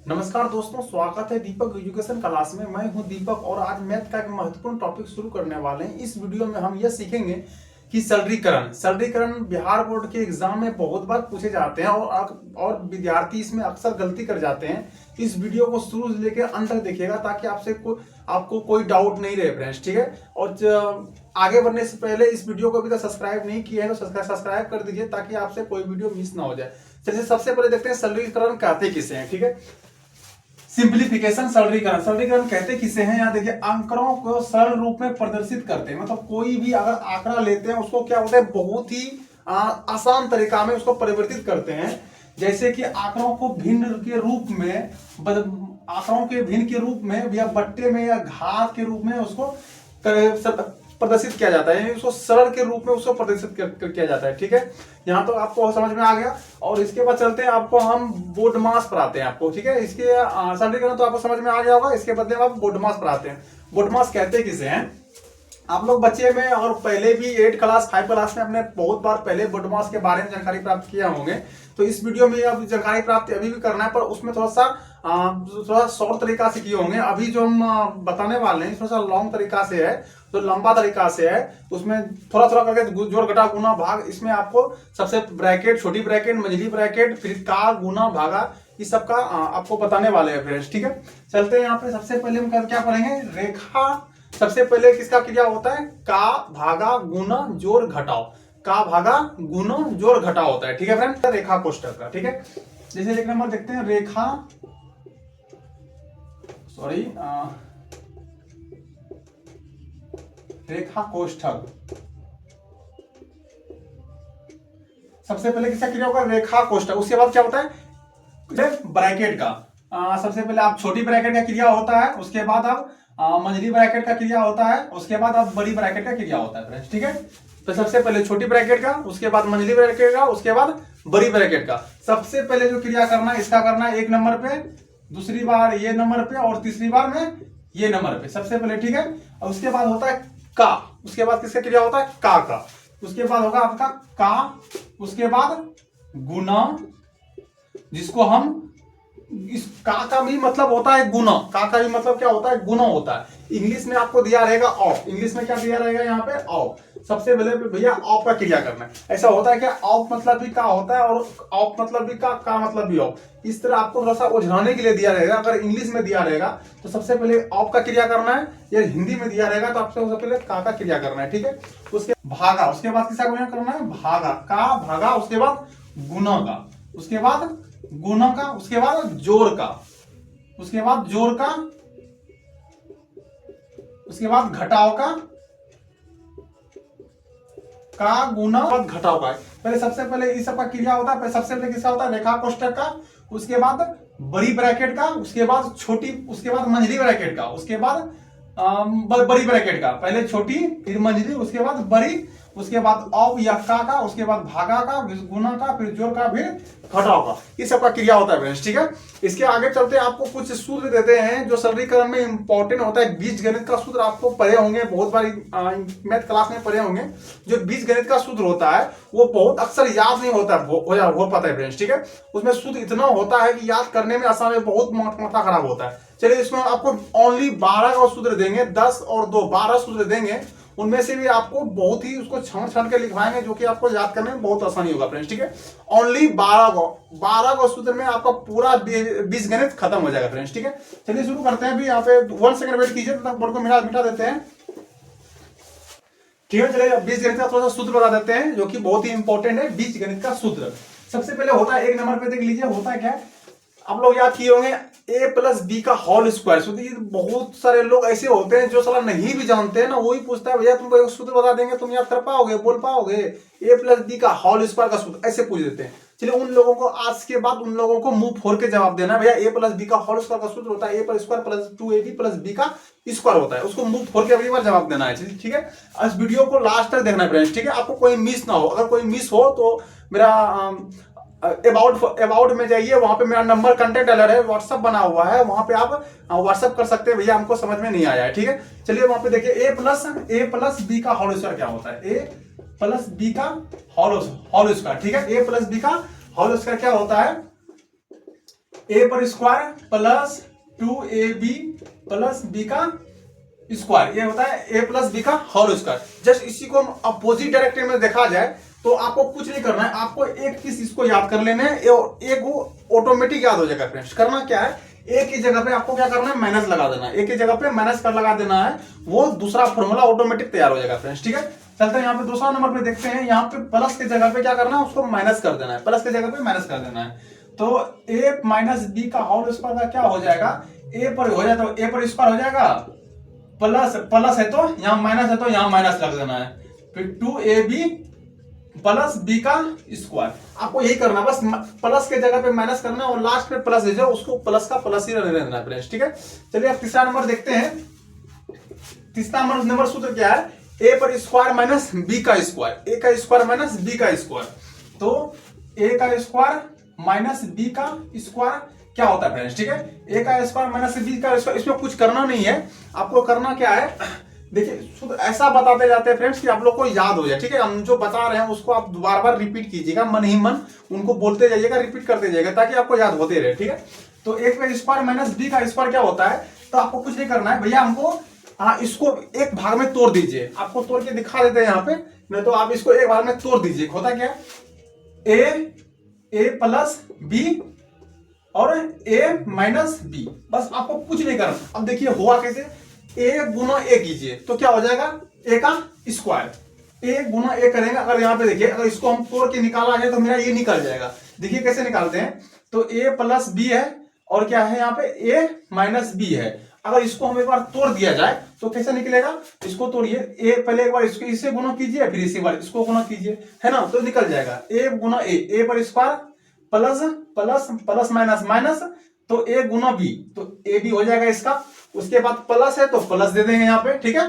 नमस्कार दोस्तों, स्वागत है दीपक एजुकेशन क्लास में। मैं हूं दीपक और आज मैथ का एक महत्वपूर्ण टॉपिक शुरू करने वाले हैं। इस वीडियो में हम यह सीखेंगे कि सरलीकरण बिहार बोर्ड के एग्जाम में बहुत बार पूछे जाते हैं और विद्यार्थी इसमें अक्सर गलती कर जाते हैं। इस वीडियो को शुरू से लेकर अंत तक देखिएगा ताकि आपको कोई डाउट नहीं रहे फ्रेंड्स, ठीक है। और आगे बढ़ने से पहले इस वीडियो को अभी तक सब्सक्राइब नहीं किया है तो सब्सक्राइब कर दीजिए ताकि आपसे कोई वीडियो मिस ना हो जाए। चलिए सबसे पहले देखते हैं सरलीकरण कहते किसे हैं, ठीक है। सिंप्लीफिकेशन, सरलीकरण कहते किसे हैं। यहाँ देखिए, आंकड़ों को सरल रूप में प्रदर्शित करते हैं। मतलब कोई भी अगर आंकड़ा लेते हैं उसको क्या होता है, बहुत ही आसान तरीका में उसको परिवर्तित करते हैं। जैसे कि आंकड़ों को भिन्न के रूप में या बट्टे में या घात के रूप में उसको प्रदर्शित किया जाता है, यानी उसको सरल के रूप में उसको प्रदर्शित किया जाता है, ठीक है। यहाँ तो आपको समझ में आ गया। और इसके बाद चलते हैं, आपको हम बोर्ड मास पढ़ाते हैं आपको, ठीक है। इसके सरलीकरण तो आपको समझ में आ गया होगा। इसके बदले में आप बोर्ड मास पढ़ाते हैं। बोर्ड मास कहते किसे हैं। आप लोग बच्चे में और पहले भी 8 क्लास 5 क्लास में अपने बहुत बार पहले बोर्ड मास के बारे में जानकारी प्राप्त किया होंगे। तो इस वीडियो में अब जानकारी प्राप्त अभी भी करना है, पर उसमें थोड़ा सा शॉर्ट तरीका से किए होंगे। अभी जो हम बताने वाले हैं थोड़ा सा लॉन्ग तरीका से है, जो लंबा तरीका से है, उसमें थोड़ा थोड़ा करके जोड़ घटा गुना भाग, इसमें आपको सबसे ब्रैकेट, छोटी ब्रैकेट, मंझली ब्रैकेट, फिर का गुना भागा, इस सब का आपको बताने वाले हैं फ्रेंड्स, ठीक है। चलते हैं यहाँ पे। सबसे पहले हम क्या पढ़ेंगे, रेखा। सबसे पहले किसका क्रिया होता है, का भागा गुना जोड़ घटाओ। का भागा गुना जोड़ घटाओ होता है, ठीक है फ्रेंड। रेखा कोष्ठक का, ठीक है। जैसे एक नंबर देखते हैं, रेखा कोष्ठक। सबसे पहले किसका क्रिया होगा, रेखा कोष्ठक। उसके बाद क्या होता है, ब्रैकेट का। सबसे पहले आप छोटी ब्रैकेट का क्रिया होता है, उसके बाद आप मंझली ब्रैकेट का क्रिया होता है, उसके बाद अब बड़ी ब्रैकेट का क्रिया होता है फ्रेंड्स, ठीक है। तो सबसे पहले छोटी ब्रैकेट का, उसके बाद मंझली ब्रैकेट का, उसके बाद बड़ी ब्रैकेट का। सबसे पहले जो क्रिया करना है इसका करना है 1 नंबर पे, दूसरी बार ये नंबर पे और तीसरी बार में ये नंबर पे, सबसे पहले, ठीक है। और उसके बाद होता है का। उसके बाद किसका क्रिया होता है, का। उसके बाद होगा आपका का, उसके बाद गुना, जिसको हम इस का भी मतलब होता है गुना। का भी मतलब क्या होता है, गुना होता है। इंग्लिश में आपको दिया रहेगा ऑफ। इंग्लिश में क्या दिया रहेगा यहाँ पे, ऑफ। सबसे पहले भैया ऑफ का क्रिया करना है। ऐसा होता है क्या, ऑफ मतलब भी का होता है और ऑफ मतलब भी का मतलब भी ऑफ। इस तरह आपको थोड़ा सा उलझाने के लिए दिया रहेगा। अगर इंग्लिश में दिया रहेगा तो सबसे पहले ऑफ का क्रिया करना है, या हिंदी में दिया रहेगा तो आपसे सबसे पहले का क्रिया करना है, ठीक है। उसके भागा, उसके बाद किसका गुना करना है, भागा, का भागा, उसके बाद गुना का, उसके बाद गुना का, उसके बाद जोड़ का, उसके बाद जोड़ का, उसके बाद घटाव का गुना घटाव का। पहले सबसे पहले इस सब का क्रिया होता है। सबसे पहले किसका होता है, रेखा कोष्ठक का, उसके बाद बड़ी ब्रैकेट का, उसके बाद छोटी, उसके बाद मंझली ब्रैकेट का, उसके बाद बड़ी ब्रैकेट का। पहले छोटी, फिर मंझली, उसके बाद बड़ी, उसके बाद ऑफ या का, उसके बाद भागा का, गुना का, फिर जोड़ का, फिर घटाव का। इस सब का क्रिया होता है फ्रेंड्स, ठीक है। इसके आगे चलते हैं, आपको कुछ सूत्र देते हैं जो सरलीकरण में इंपॉर्टेंट होता है। बीजगणित का सूत्र आपको पढ़े होंगे, बहुत बार मैथ क्लास में पढ़े होंगे। जो बीजगणित का सूत्र होता है वो बहुत अक्सर याद नहीं होता, वो पता है फ्रेंड्स, ठीक है। उसमें सूत्र इतना होता है कि याद करने में आसान है, बहुत माथा खराब होता है। चलिए, इसमें आपको ओनली 12 का सूत्र देंगे, 10 और 2 12 सूत्र देंगे। उनमें से भी आपको बहुत ही उसको छान के लिखवाएंगे, जो कि आपको याद करने में बहुत आसानी होगा फ्रेंड्स, ठीक है। ओनली 12 को सूत्र में आपका पूरा बीजगणित खत्म हो जाएगा फ्रेंड्स, ठीक है। चलिए शुरू करते हैं। अभी यहाँ पे 1 सेकंड वेट कीजिए, तब बोर्ड को मिटा देते हैं, ठीक है। चलिए बीजगणित का थोड़ा सा सूत्र बता देते हैं जो कि बहुत ही इंपॉर्टेंट है। बीजगणित का सूत्र सबसे पहले होता है 1 नंबर पे, देख लीजिए होता है क्या। आप लोग याद किए होंगे, a प्लस बी का होल स्क्वायर। बहुत सारे लोग ऐसे होते हैं जो साला नहीं भी जानते हैं ना, वही पूछता है भैया तुमको एक सूत्र बता देंगे, तुम याद कर पाओगे, बोल पाओगे, a प्लस बी का होल स्क्वायर का सूत्र, ऐसे पूछ देते हैं। चलिए उन लोगों को आज के बाद उन लोगों को मुंह फोड़ के जवाब देना है, भैया a प्लस बी का होल स्क्वायर का सूत्र होता है a square plus 2ab plus b का स्क्वायर होता है। उसको मुंह फोड़ के अगली बार जवाब देना है, ठीक है। इस वीडियो को लास्ट तक देखना है फ्रेंड्स, ठीक है। आपको कोई मिस ना हो। अगर कोई मिस हो तो मेरा अबाउट में जाइए, वहां पे मेरा नंबर कंटेक्ट डालर है, व्हाट्सअप बना हुआ है, वहां पे आप व्हाट्सअप कर सकते हैं, भैया हमको समझ में नहीं आया है, ठीक है। चलिए वहां पे देखिए, a प्लस बी का होल स्क्वायर क्या होता है, a प्लस बी का होल स्क्वायर, ठीक है। a प्लस बी का होल स्क्वायर क्या होता है, ए पर स्क्वायर प्लस 2ab प्लस बी का स्क्वायर, ये होता है a प्लस बी का होल स्क्वायर। जस्ट इसी को हम अपोजिट डायरेक्शन में देखा जाए तो आपको कुछ नहीं करना है, आपको एक चीज इसको याद कर लेना है, एक वो ऑटोमेटिक याद हो जाएगा फ्रेंड्स। करना क्या है, एक की जगह पे आपको क्या करना है, माइनस लगा देना है, एक की जगह पे माइनस कर लगा देना है, वो दूसरा फॉर्मूला ऑटोमेटिक तैयार हो जाएगा फ्रेंड्स। ठीक है, चलते हैं यहाँ पे दूसरा नंबर पे देखते हैं। यहाँ पे प्लस की जगह पे क्या करना है, उसको माइनस कर देना है, प्लस की जगह पे माइनस कर देना है। तो a माइनस बी का होल स्क्वायर का क्या हो जाएगा, a पर हो जाए तो a पर स्क्वायर हो जाएगा, प्लस प्लस है तो यहाँ माइनस है तो यहाँ माइनस लग देना है, फिर 2ab प्लस बी का स्क्वायर। आपको यही करना है, बस प्लस के जगह पे माइनस करना है और लास्ट में प्लस है जो उसको प्लस का प्लस ही रहने देना है फ्रेंड्स। ठीक है, चलिए अब तीसरा नंबर देखते हैं। तीसरा नंबर सूत्र क्या है, ए पर स्क्वायर माइनस बी का स्क्वायर, ए का स्क्वायर माइनस बी का स्क्वायर। तो ए का स्क्वायर माइनस बी का स्क्वायर क्या होता है फ्रेंड्स। ठीक है, ए का स्क्वायर माइनस बी का स्क्वायर, इसमें कुछ करना नहीं है, आपको करना क्या है, देखिए शुद्ध ऐसा बताते जाते हैं फ्रेंड्स कि आप लोग को याद हो जाए। ठीक है, हम जो बता रहे हैं उसको आप बार बार रिपीट कीजिएगा, मन ही मन उनको बोलते जाइएगा, रिपीट करते जाइएगा ताकि आपको याद होते रहे। ठीक है, तो ए का स्क्वायर माइनस बी का स्क्वायर क्या होता है, तो आपको कुछ नहीं करना है भैया, हमको इसको एक भाग में तोड़ दीजिए, आपको तोड़ के दिखा देते हैं यहाँ पे, नहीं तो आप इसको एक भाग में तोड़ दीजिए। होता क्या, ए प्लस बी और ए माइनस बी, बस आपको कुछ नहीं करना। अब देखिए हुआ कैसे, ए गुना ए कीजिए तो क्या हो जाएगा, ए का स्क्वायर, ए गुना ए करेंगे। अगर यहाँ पे देखिए, अगर इसको हम तोड़ के निकाला जाए तो मेरा ये निकल जाएगा। देखिए कैसे निकालते हैं, तो ए प्लस बी है और क्या है यहाँ पे ए माइनस बी है। अगर इसको हम एक बार तोड़ दिया जाए तो कैसे निकलेगा, इसको तोड़िए, ए पहले एक बार इसको इससे गुना कीजिए, फिर इसी बार इसको गुना कीजिए, है ना, तो निकल जाएगा ए गुना ए पर square plus plus plus minus minus, तो ए गुना बी, तो ए बी हो जाएगा इसका। उसके बाद प्लस है तो प्लस दे देंगे यहाँ पे। ठीक है,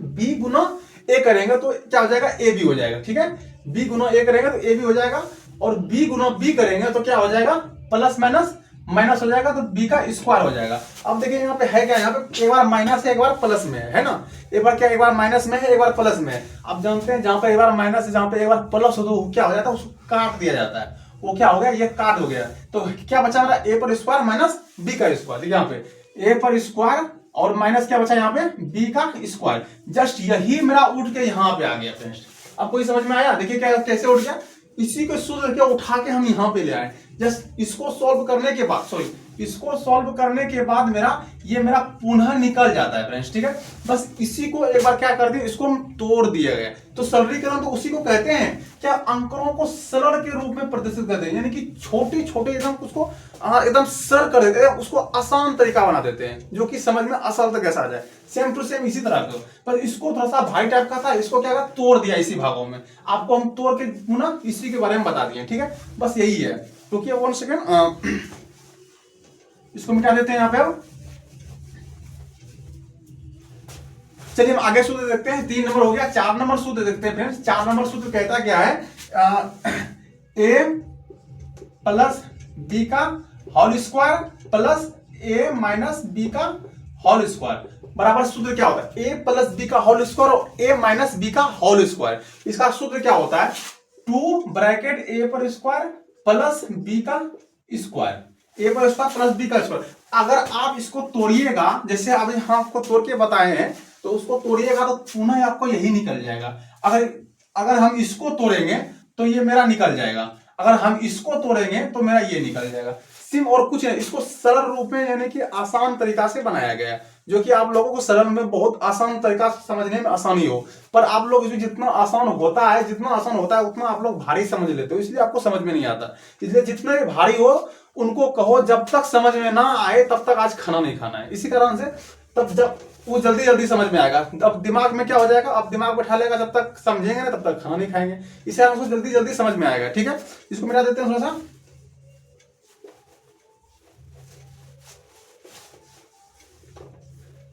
बी गुना ए करेंगे तो क्या हो जाएगा, ए बी हो जाएगा। ठीक है, बी गुना ए करेंगे तो ए बी हो जाएगा, और बी गुना बी करेंगे तो क्या हो जाएगा, प्लस माइनस माइनस हो जाएगा, तो बी का स्क्वायर हो जाएगा। अब देखिए यहाँ पे है क्या, यहाँ पे एक बार माइनस है एक बार प्लस में है ना, एक बार क्या, एक बार माइनस में है एक बार प्लस में है। आप जानते हैं जहां पर एक बार माइनस है जहां पर एक बार प्लस हो तो क्या हो जाता है, उसको काट दिया जाता है, वो क्या हो गया, ये काट हो गया। तो क्या बचा हमारा, ए पर स्क्वायर माइनस बी का स्क्वायर, यहाँ पे ए पर स्क्वायर और माइनस क्या बचा यहाँ पे, बी का स्क्वायर। जस्ट यही मेरा उठ के यहाँ पे आ गया फ्रेंड्स। अब कोई समझ में आया, देखिए क्या कैसे उठ गया, इसी को सूत्र के उठा के हम यहाँ पे ले आए। जस्ट इसको सॉल्व करने के बाद, सॉरी इसको सॉल्व करने के बाद मेरा पुनः निकल जाता है फ्रेंड्स। ठीक है, बस इसी को एक बार क्या कर दिया, इसको हम तोड़ दिया गया। तो सरलीकरण तो उसी को कहते हैं, क्या अंकों को सरल के रूप में प्रदर्शित करते हैं, यानी कि छोटे छोटे एकदम उसको एकदम सरल कर देते हैं, उसको आसान तरीका बना देते हैं जो कि समझ में आसान तक कैसा आ जाए। सेम टू सेम इसी तरह का, पर इसको थोड़ा सा भाई टाइप का था, इसको क्या कहा, तोड़ दिया इसी भागों में, आपको हम तोड़ के पुनः इसी के बारे में बता दिए। ठीक है, बस यही है। रुकिए 1 सेकेंड, इसको मिटा देते हैं यहाँ पे। अब चलिए हम आगे सूत्र देखते हैं, 3 नंबर हो गया, 4 नंबर सूत्र देखते हैं फ्रेंड्स। 4 नंबर सूत्र कहता क्या है, ए प्लस बी का होल स्क्वायर प्लस ए माइनस बी का होल स्क्वायर बराबर सूत्र क्या होता है, ए प्लस बी का होल स्क्वायर और ए माइनस बी का होल स्क्वायर। इसका सूत्र क्या होता है, 2 ब्रैकेट ए पर स्क्वायर प्लस बी का स्क्वायर, ए पर स्क्वायर प्लस बी का स्क्वायर। अगर आप इसको तोड़िएगा, जैसे अभी हम आपको तोड़ के बताए हैं, तो उसको तोड़िएगा तो पुनः आपको यही निकल जाएगा। अगर हम इसको तोड़ेंगे तो ये मेरा निकल जाएगा, अगर हम इसको तोड़ेंगे तो मेरा ये निकल जाएगा। सिम और कुछ नहीं, इसको सरल रूप में यानी कि आसान तरीका से बनाया गया है, जो कि आप लोगों को सरल में बहुत आसान तरीका से समझने में आसानी हो। पर आप लोग जितना आसान होता है उतना आप लोग भारी समझ लेते हो, इसलिए आपको समझ में नहीं आता। इसलिए जितने भारी हो उनको कहो जब तक समझ में ना आए तब तक आज खाना नहीं खाना है। इसी कारण से तब जब वो जल्दी जल्दी समझ में आएगा, अब दिमाग में क्या हो जाएगा, अब दिमाग बैठा लेगा, जब तक समझेंगे ना तब तक खाना नहीं खाएंगे। इसे हमको जल्दी जल्दी समझ में आएगा। ठीक है, इसको मिटा देते हैं थोड़ा सा।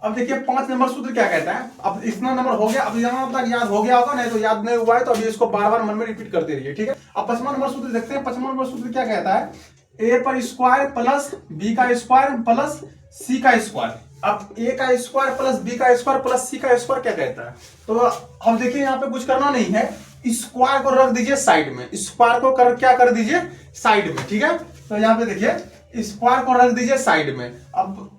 अब देखिए 5 नंबर सूत्र क्या कहता है। अब इतना नंबर हो गया, अब यहाँ तक याद हो गया होगा, नहीं तो याद नहीं हुआ है तो अभी इसको बार बार मन में रिपीट करते रहिए। ठीक है, अब 5वां नंबर सूत्र देखते हैं। 5वां नंबर सूत्र क्या कहता है, ए पर स्क्वायर प्लस बी का स्क्वायर प्लस सी का स्क्वायर। अब ए का स्क्वायर प्लस बी का स्क्वायर प्लस सी का स्क्वायर क्या कहता है, तो हम देखिए यहाँ पे कुछ करना नहीं है, स्क्वायर को रख दीजिए साइड में, स्क्वायर को क्या कर दीजिए साइड में। ठीक है, तो यहाँ पे देखिए स्क्वायर को रख दीजिए साइड में। अब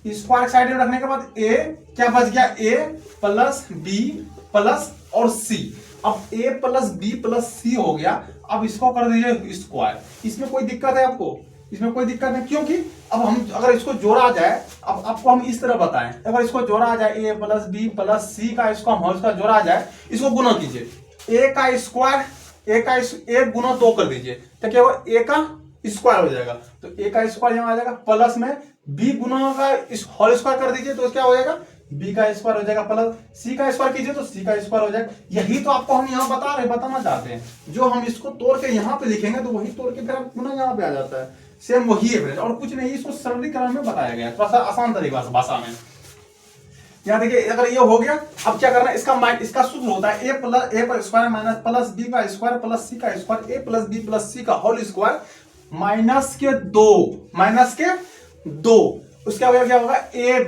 स्क्वायर साइड में रखने के बाद ए क्या बच गया, ए प्लस बी प्लस और सी। अब ए प्लस बी प्लस सी हो गया। अब इसको कर दीजिए स्क्वायर। इसमें कोई दिक्कत है आपको? इसमें कोई दिक्कत नहीं, क्योंकि अब हम अगर इसको जोड़ा जाए, अब आपको हम इस तरह बताएं, अगर इसको जोड़ा जाए ए प्लस बी प्लस सी का, इसको हम होल स्क्वायर जोड़ा जाए, इसको गुना कीजिए, ए का स्क्वायर, ए गुना 2 कर दीजिए तो क्या होगा, ए का स्क्वायर हो जाएगा। तो ए का स्क्वायर यहां आ जाएगा, प्लस में बी गुना का होल स्क्वायर कर दीजिए तो क्या हो जाएगा, बी का स्क्वायर हो जाएगा, प्लस सी का स्क्वायर कीजिए तो सी का स्क्वायर हो जाएगा। यही तो आपको हम यहाँ बताना चाहते हैं। जो हम इसको तोड़ के यहाँ पे लिखेंगे तो वही तोड़ के फिर पुनः यहाँ पे आ जाता है। सेम वही है फ्रेंड, और कुछ नहीं, इसको सरलीकरण में बताया गया है, थोड़ा सा आसान तरीका से भाषा में। यहाँ देखिए, अगर ये हो गया, अब क्या करना है, इसका सूत्र होता है ए पर स्क्वायर माइनस प्लस बी का स्क्वायर प्लस सी का square, A plus B plus C का होल स्क्वायर माइनस के 2। उसका क्या होगा, A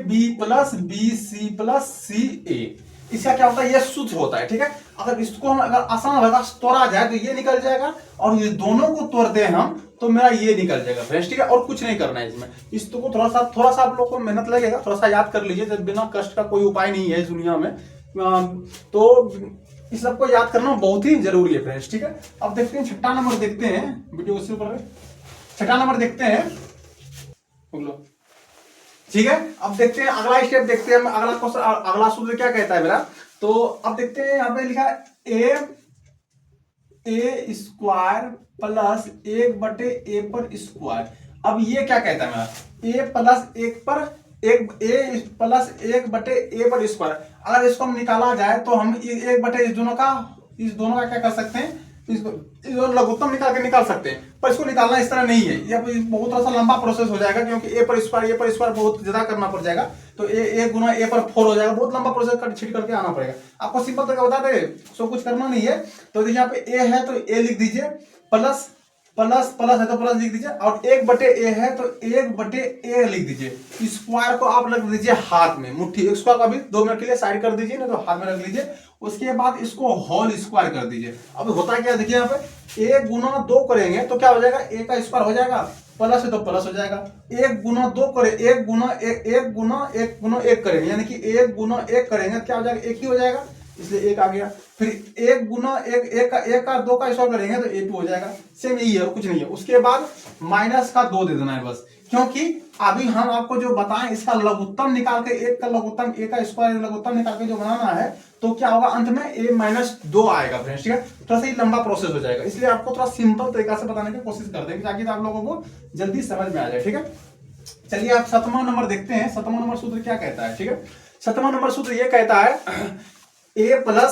B plus B C plus C A. इसका क्या होता है, ये सूत्र होता है। ठीक है, अगर इसको हम अगर आसान लगा तोड़ा जाए तो ये निकल जाएगा, और ये दोनों को तोड़ते हैं हम तो मेरा ये निकल जाएगा फ्रेंड्स। ठीक है, और कुछ नहीं करना है इसमें। इसको थोड़ा सा आप लोग को मेहनत लगेगा, थोड़ा सा याद कर लीजिए, जब बिना कष्ट का कोई उपाय नहीं है इस दुनिया में। तो इस सबको याद करना बहुत ही जरूरी है फ्रेंड्स। ठीक है, अब देखते हैं छठा नंबर, देखते हैं वीडियो उससे ऊपर छठा नंबर देखते हैं। ठीक है, अब देखते हैं अगला स्टेप, देखते हैं अगला क्वेश्चन, अगला सूत्र क्या कहता है मेरा। तो अब देखते हैं, यहाँ पे लिखा है ए स्क्वायर प्लस 1/a पर स्क्वायर। अब ये क्या कहता है मेरा, ए प्लस 1/a पर स्क्वायर। अगर इसको हम निकाला जाए तो हम 1/, इस दोनों का क्या कर सकते हैं, इसको लघुत्तम निकाल सकते हैं, पर इसको निकालना इस तरह नहीं है, ये बहुत थोड़ा सा लंबा प्रोसेस हो जाएगा, क्योंकि ए पर स्क्वायर बहुत ज्यादा करना पड़ जाएगा। तो ए गुना ए पर 4 हो जाएगा, बहुत लंबा प्रोसेस छिट करके आना पड़ेगा। आपको सिंपल तरीका बता दे, सो कुछ करना नहीं है। तो देखिए यहाँ पे ए है तो ए लिख दीजिए, प्लस है तो प्लस लिख दीजिए, और 1/a है तो 1/a लिख दीजिए। स्क्वायर को आप रख दीजिए हाथ में, मुट्ठी स्क्वायर को अभी 2 मिनट के लिए साइड कर दीजिए, ना तो हाथ में रख लीजिए। उसके बाद इसको होल स्क्वायर कर दीजिए। अब होता क्या, देखिए यहाँ पे 1 गुना 2 करेंगे तो क्या हो जाएगा, a का स्क्वायर हो जाएगा, प्लस है तो प्लस हो जाएगा। 1 गुना 2 करे, 1 गुना 1 करेंगे, यानी कि 1 गुना 1 करेंगे क्या हो जाएगा, 1 ही हो जाएगा, इसलिए 1 आ गया। फिर 1 गुना 1 का 2 का स्क्वायर करेंगे तो 1 हो जाएगा। सेम यही है, कुछ नहीं है। उसके बाद माइनस का 2 दे देना है बस, क्योंकि अभी हम आपको जो बताएं इसका लघुत्तम निकाल के, 1 का लघुत्तम, a का स्क्वायर लघुत्तम निकाल के जो बनाना है, तो क्या होगा, अंत में a-2 आएगा फ्रेंड्स। ठीक है, थोड़ा सा लंबा प्रोसेस हो जाएगा, इसलिए आपको थोड़ा सिंपल तरीका से बताने की कोशिश करते हैं ताकि आप लोगों को जल्दी समझ में आ जाए। ठीक है, चलिए आप 7वां नंबर देखते हैं। 7वां नंबर सूत्र क्या कहता है। ठीक है, 7वां नंबर सूत्र ये कहता है ए पर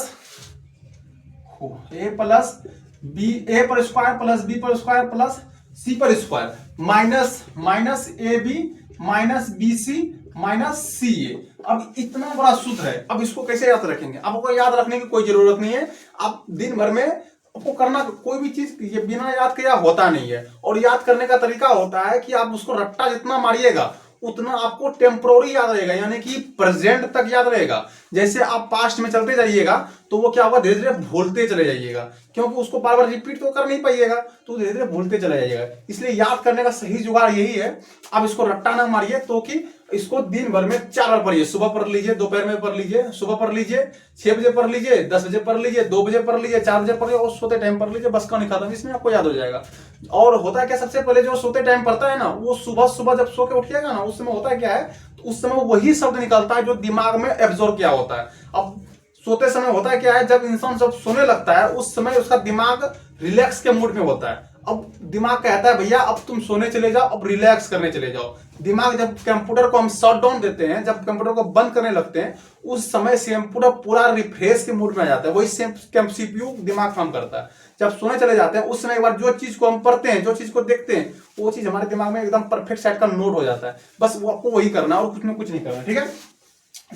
स्क्वायर प्लस बी पर स्क्वायर प्लस सी पर square minus A B minus B C minus C A. अब इतना बड़ा सूत्र है, अब इसको कैसे याद रखेंगे, आपको याद रखने की कोई जरूरत नहीं है। आप दिन भर में आपको करना, कोई भी चीज ये बिना याद किया होता नहीं है, और याद करने का तरीका होता है कि आप उसको रट्टा जितना मारिएगा उतना आपको टेम्पोररी याद रहेगा, यानी कि प्रेजेंट तक याद रहेगा। जैसे आप पास्ट में चलते जाइएगा तो वो क्या होगा, धीरे धीरे भूलते चले जाइएगा, क्योंकि उसको बार बार रिपीट तो कर नहीं पाइएगा, तो धीरे धीरे भूलते चले जाइएगा। इसलिए याद करने का सही जुगाड़ यही है, आप इसको रट्टा ना मारिए, तो कि इसको दिन भर में 4 बार पढ़िए। सुबह पढ़ लीजिए, दोपहर में पढ़ लीजिए, सुबह पढ़ लीजिए, 6 बजे पढ़ लीजिए, 10 बजे पढ़ लीजिए, 2 बजे पढ़ लीजिए, 4 बजे पढ़िए, और सोते टाइम पढ़ लीजिए, बस कहानी खत्म। इसमें आपको याद हो जाएगा। और होता है क्या, सबसे पहले जो सोते टाइम पढ़ता है ना, वो सुबह जब सो के उठिएगा ना, उस समय होता है क्या है, तो उस समय वही शब्द निकलता है जो दिमाग में एब्जॉर्ब किया होता है। अब सोते समय होता है क्या है, जब इंसान जब सोने लगता है उस समय उसका दिमाग रिलैक्स के मूड में होता है। अब दिमाग कहता है भैया अब तुम सोने चले जाओ, अब रिलैक्स करने चले जाओ। दिमाग जब कंप्यूटर को हम शट डाउन देते हैं, जब कंप्यूटर को बंद करने लगते हैं, उस समय पूरा रिफ्रेश के मूड में आ जाता है, वही सीपीयू दिमाग काम करता है। जब सोने चले जाते हैं उस समय एक बार जो चीज को हम पढ़ते हैं, जो चीज को देखते हैं, वो चीज हमारे दिमाग में एकदम परफेक्ट सेट का नोट हो जाता है। बस वो आपको वही करना है और कुछ नहीं करना। ठीक है,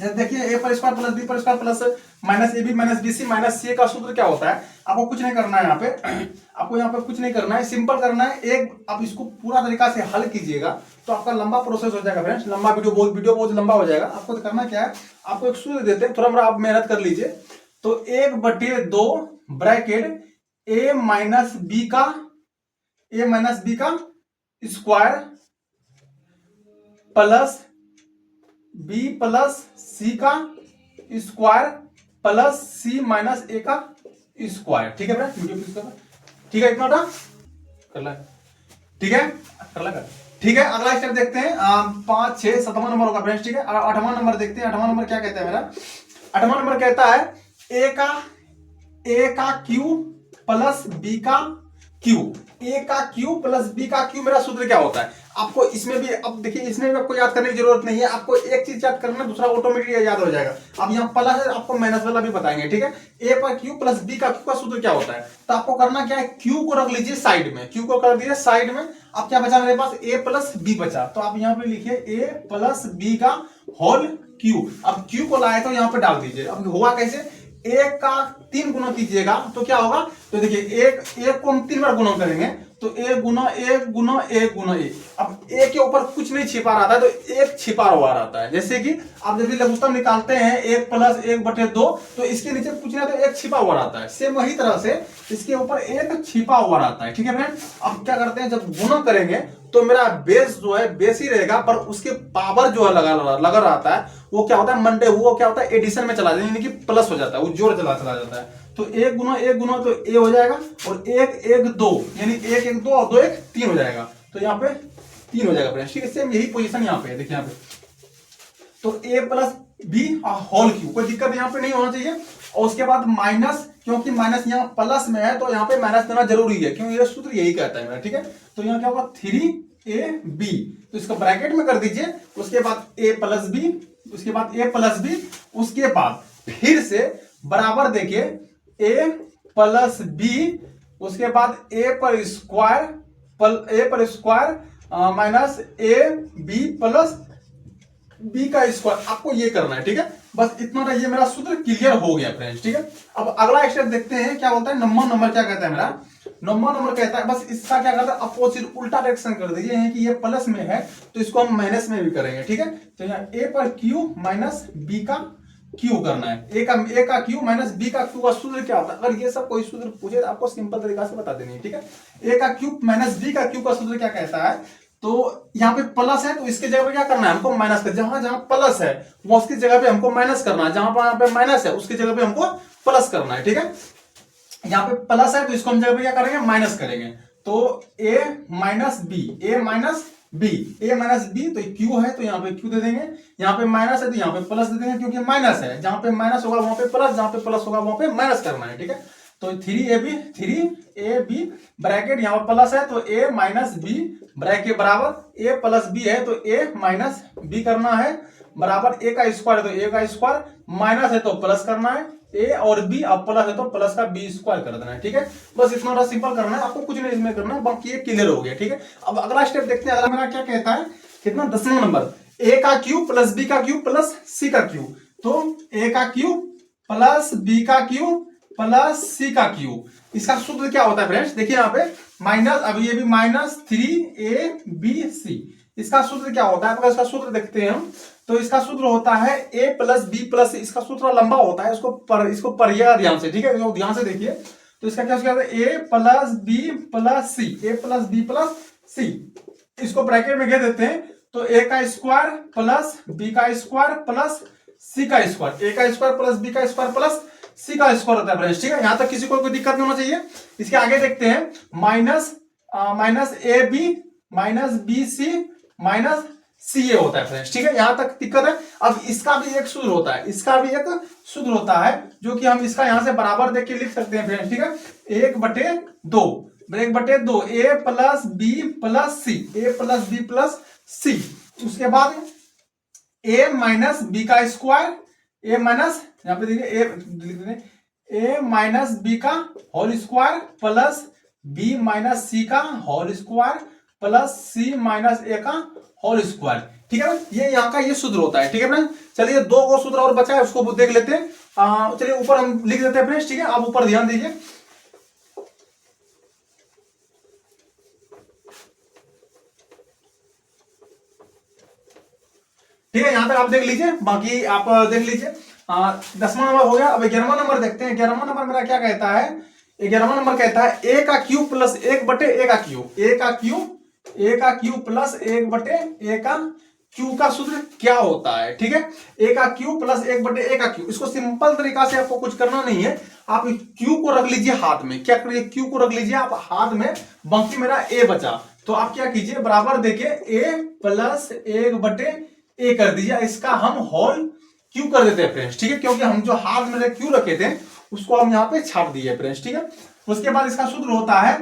देखिए ए पर स्क्वायर प्लस बी पर square plus minus A B minus B C minus C का सूत्र क्या होता है। आपको कुछ नहीं करना है, यहाँ पे आपको यहाँ पे कुछ नहीं करना है, सिंपल करना है। एक आप इसको पूरा तरीका से हल कीजिएगा तो आपका लंबा प्रोसेस हो जाएगा फ्रेंड्स, लंबा वीडियो बहुत लंबा हो जाएगा। आपको करना क्या है, आपको एक सूत्र देते हैं, थोड़ा आप मेहनत कर लीजिए। तो 1/2 ब्रैकेट ए माइनस बी का square plus B plus C का square plus C minus A का स्क्वायर। ठीक है बेटा, ठीक है, इतना कर ला, ठीक है, कर ला कर। ठीक है, अगला स्टेप देखते हैं। 5 6 7वां नंबर होगा फ्रेंड्स। ठीक है, 8वां नंबर देखते हैं। 8वां नंबर क्या कहता है मेरा? 8वां नंबर कहता है ए का क्यू प्लस बी का क्यू। ए का क्यू प्लस बी का क्यू मेरा सूत्र क्या होता है? आपको इसमें भी, अब देखिए, इसमें भी आपको याद करने की जरूरत नहीं है। आपको एक चीज याद करना, दूसरा ऑटोमेटिक याद हो जाएगा। अब यहाँ प्लस है, आपको माइनस वाला भी बताएंगे। ठीक है, ए पर क्यू प्लस बी का क्यू का सूत्र क्या होता है? तो आपको करना क्या है, क्यू को रख लीजिए साइड में, क्यू को कर दीजिए साइड में। अब क्या बचा मेरे पास? ए प्लस बी बचा, तो आप यहाँ पे लिखिए ए प्लस बी का होल क्यू। अब क्यू को लाए तो यहाँ पे डाल दीजिए। अब हुआ कैसे? एक का 3 गुना कीजिएगा तो क्या होगा? तो देखिए, एक को हम 3 बार गुना करेंगे तो एक गुना एक गुना एक गुना एक। अब एक के ऊपर कुछ नहीं छिपा रहता है, तो एक छिपा हुआ रहता है। जैसे कि आप जब लघुत्तम निकालते हैं 1 प्लस 1/2, तो इसके नीचे कुछ नहीं तो एक छिपा हुआ रहता है। सेम वही तरह से इसके ऊपर एक छिपा हुआ रहता है। ठीक है फ्रेंड, अब क्या करते हैं, जब गुना करेंगे तो मेरा बेस जो है बेस ही रहेगा, पर उसके पावर जो है लगा रहता है, वो क्या होता है, मंडे वो क्या होता है, एडिशन में चला जाता है, यानी कि प्लस हो जाता है, वो जोड़ चला जाता है। तो एक गुना तो ए हो जाएगा, और एक 1 2, यानी 1 1 2 और 2 1 3 हो जाएगा। तो यहाँ पे 3 हो जाएगा फ्रेंड्स। ठीक है, सेम यही पोजीशन यहाँ पे है, देखिए यहाँ पे। तो ए प्लस बी होल क्यू, कोई दिक्कत यहाँ पे नहीं होना चाहिए। और उसके बाद माइनस, क्योंकि माइनस यहाँ प्लस में है तो यहाँ पे माइनस देना जरूरी है, क्योंकि ये सूत्र यही कहता है मेरा। ठीक है, तो यहाँ क्या होगा, 3ab, तो इसको ब्रैकेट में कर दीजिए। उसके बाद a प्लस बी, उसके बाद a प्लस बी, उसके बाद फिर से बराबर देखिए a प्लस बी, उसके बाद a पर square minus A B plus B का स्क्वायर। आपको ये करना है। ठीक है, बस इतना, ये मेरा सूत्र क्लियर हो गया फ्रेंड्स। ठीक है, अब अगला स्टेप देखते हैं क्या होता है। नंबर क्या कहता है मेरा? नंबर कहता है, बस इसका क्या करता है, अपोजिट उल्टा डायरेक्शन कर दीजिए, कि ये प्लस में है तो इसको हम माइनस में भी करेंगे। ठीक है, तो यहाँ ए पर क्यू माइनस बी का क्यू करना है। ए का क्यू माइनस बी का क्यू का सूत्र क्या होता है? अगर ये सब कोई सूत्र पूछे तो आपको सिंपल तरीका से बता देनी है। ठीक है, ए का क्यू माइनस बी का क्यू का सूत्र क्या कहता है? तो यहाँ पे प्लस है तो इसके जगह पे क्या करना है, हमको माइनस कर, जहां जहां प्लस है वो उसकी जगह पे हमको माइनस करना है, जहां पर यहाँ पे माइनस है उसकी जगह पे हमको प्लस करना है। ठीक है, यहाँ पे प्लस है तो इसको हम जगह पे क्या करेंगे, माइनस करेंगे। तो ए माइनस बी, ए माइनस बी, तो क्यू है तो यहाँ पे क्यू दे देंगे, यहाँ पे माइनस है तो यहाँ पे प्लस दे देंगे, क्योंकि माइनस है, जहां पे माइनस होगा वहां पे प्लस, जहां पे प्लस होगा वहां पे माइनस करना है। ठीक है, तो 3ab ब्रैकेट, यहाँ पर प्लस है तो a माइनस बी ब्रैकेट बराबर a प्लस बी है तो a माइनस बी करना है, बराबर a का स्क्वायर है तो a का स्क्वायर, माइनस है तो प्लस करना है a और b, अब प्लस है तो प्लस का b स्क्वायर कर देना है। ठीक है, बस इतना सिंपल करना है, आपको कुछ नहीं इसमें करना है, बाकी ये क्लियर हो गया। ठीक है, अब अगला स्टेप देखते हैं। अगला मेरा क्या कहता है, कितना, 10वां नंबर, a का क्यू प्लस बी का क्यू प्लस सी का क्यू। तो a का क्यू प्लस बी का क्यू प्लस सी का क्यू, इसका सूत्र क्या होता है फ्रेंड्स? देखिए यहाँ पे माइनस, अब ये भी माइनस 3ab, इसका सूत्र क्या होता है? इसका सूत्र देखते हैं हम, तो इसका सूत्र होता है a प्लस बी प्लस, इसका सूत्र लंबा होता है, इसको पढ़िएगा ध्यान से। ठीक है, ध्यान से देखिए। तो इसका क्या होता है, a plus B plus C, a plus B plus C, इसको ब्रैकेट में घेर देते हैं। तो a का स्क्वायर प्लस बी का स्क्वायर प्लस सी का स्क्वायर, a का स्क्वायर प्लस बी का स्क्वायर प्लस सी का स्क्वायर होता है फ्रेंड्स। ठीक है, यहां तक किसी को कोई दिक्कत नहीं होना चाहिए। इसके आगे देखते हैं, minus A B minus B C minus C A होता है फ्रेंड्स। ठीक है, यहां तक दिक्कत है। अब इसका भी एक सूत्र होता है, जो कि हम इसका यहां से बराबर देख के लिख सकते हैं फ्रेंड्स। ठीक है, 1/2 A plus B plus C, A plus B plus C, उसके बाद ए माइनस बी का स्क्वायर, ए माइनस, यहाँ पे देखिए ए माइनस बी का whole square plus B minus C का whole square plus C minus A का whole square. ठीक है, ये यहाँ का ये सूत्र होता है। ठीक है फ्रेंड्स, चलिए 2 को सूत्र और बचा है, उसको देख लेते हैं। चलिए ऊपर हम लिख देते हैं फ्रेंड्स। ठीक है, आप ऊपर ध्यान दीजिए। ठीक है, यहां तक आप देख लीजिए, बाकी आप देख लीजिए। 10वां नंबर हो गया। अब 11वां नंबर देखते हैं। 11वां नंबर मेरा क्या कहता है? 11वां नंबर कहता है a का क्यू प्लस 1/a का क्यू, a का क्यू ए का क्यू प्लस 1 बटे ए का क्यू का सूत्र क्या होता है, ठीक है। ए का क्यू प्लस 1 बटे ए का क्यू। इसको सिंपल तरीका से आपको कुछ करना नहीं है, आप क्यू को रख लीजिए हाथ में। क्या करिए, क्यू को रख लीजिए आप हाथ में, बाकी मेरा ए बचा, तो आप क्या कीजिए, बराबर देखिए ए प्लस 1 बटे ए कर दीजिए। इसका हम होल क्यू कर देते हैं फ्रेंड्स, ठीक है, क्योंकि हम जो हाथ में क्यू रखे थे उसको हम यहाँ पे छाप दिए फ्रेंड्स, ठीक है। उसके बाद इसका सूत्र होता है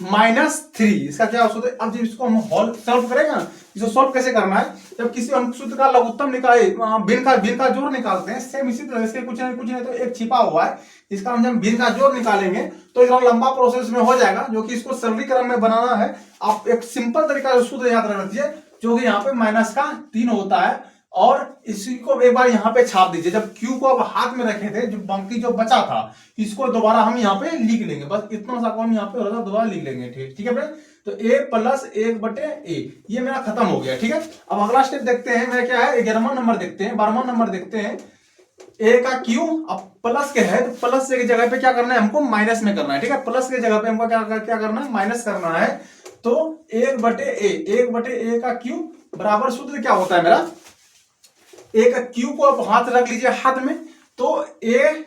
-3। इसका क्या सूत्र, अब जब इसको हम होल सॉल्व करेंगे ना, इसको सॉल्व कैसे करना है, जब किसी हम सूत्र का लघुत्तम निकाले, भिन्न का जोड़ निकालते हैं, सेम इसी तरह से कुछ नहीं तो एक छिपा हुआ है, इसका हम जब भिन्न का जोड़ निकालेंगे तो इतना लंबा प्रोसेस में हो जाएगा, जो कि इसको सरलीकरण में बनाना है। आप एक सिंपल तरीका से सूत्र याद रख लीजिए, जो कि यहाँ पे -3 होता है, और इसी को एक बार यहाँ पे छाप दीजिए। जब क्यू को आप हाथ में रखे थे, जो बाकी जो बचा था, इसको दोबारा हम यहाँ पे लिख लेंगे, बस इतना सा हम यहाँ पे दोबारा लिख लेंगे, ठीक है फ्रेंड। तो ए प्लस 1/a ये मेरा खत्म हो गया, ठीक है। अब अगला स्टेप देखते हैं मेरा क्या है, 11वां नंबर देखते हैं, 12वां नंबर देखते हैं। ए का क्यू अब प्लस के है, तो प्लस के जगह पे क्या करना है, हमको माइनस में करना है, ठीक है। प्लस के जगह पे हमको क्या करना है, माइनस करना है। तो 1/a का क्यू बराबर सूत्र क्या होता है मेरा, ए का क्यू को आप हाथ रख लीजिए हाथ में, तो ए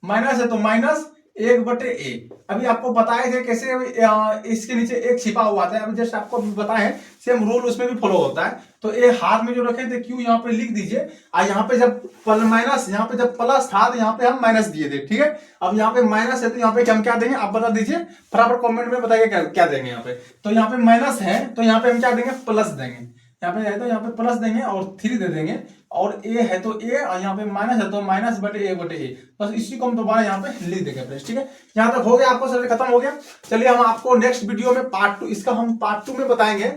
माइनस है तो -1/a। अभी आपको बताए थे कैसे, इसके नीचे एक छिपा हुआ था, अभी जस्ट आपको बताए, सेम रूल उसमें भी फॉलो होता है। तो ए हाथ में जो रखे थे क्यू यहाँ पे लिख दीजिए, और यहाँ पे जब माइनस, यहाँ पे जब प्लस था तो यहाँ पे हम माइनस दिए थे, ठीक है। अब यहाँ पे माइनस है तो यहाँ पे हम क्या देंगे, आप बता दीजिए फटाफट कमेंट में, बताइए क्या देंगे यहाँ पे। तो यहाँ पे माइनस है तो यहाँ पे हम क्या देंगे, प्लस देंगे, यहाँ पे है तो यहाँ पे प्लस देंगे और 3 दे देंगे, और ए है तो ए, और यहाँ पे माइनस है तो -1/a। बस इसी को हम दोबारा यहाँ पे लिख देंगे फ्रेंड्स, ठीक है। यहाँ तक हो गया, आपको सर खत्म हो गया। चलिए हम आपको नेक्स्ट वीडियो में पार्ट 2, इसका हम पार्ट 2 में बताएंगे।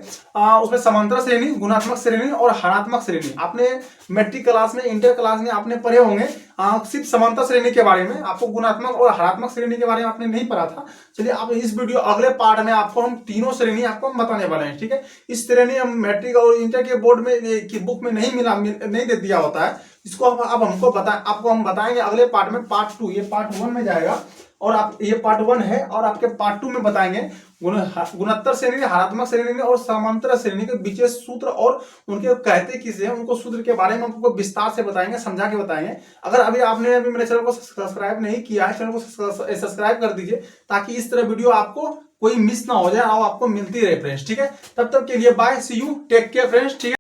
उसमें समांतर श्रेणी, गुणात्मक श्रेणी और हरात्मक श्रेणी, आपने मैट्रिक क्लास में, इंटर क्लास में आपने पढ़े होंगे, सिर्फ समांतर श्रेणी के बारे में, आपको गुणात्मक और हरात्मक श्रेणी के बारे में आपने नहीं पढ़ा था। चलिए आप इस वीडियो अगले पार्ट में आपको हम तीनों श्रेणी आपको बताने वाले हैं, ठीक है। इस श्रेणी हम मैट्रिक और इंटर के बोर्ड में की बुक में नहीं दे दिया होता है, इसको अब आपको हम बताएंगे अगले पार्ट में, पार्ट 2। ये पार्ट 1 में जाएगा, और आप ये पार्ट 1 है, और आपके पार्ट 2 में बताएंगे गुणोत्तर श्रेणी, हरात्मक श्रेणी और समांतर श्रेणी के विशेष सूत्र, और उनके कहते किसे हैं, उनको सूत्र के बारे में आपको विस्तार से बताएंगे, समझा के बताएंगे। अगर अभी आपने मेरे चैनल को सब्सक्राइब नहीं किया है, चैनल को सब्सक्राइब कर दीजिए, ताकि इस तरह वीडियो आपको कोई मिस ना हो जाए और आपको मिलती रहे फ्रेंड्स, ठीक है। तब तक के लिए bye, see you, take care friends, ठीक है।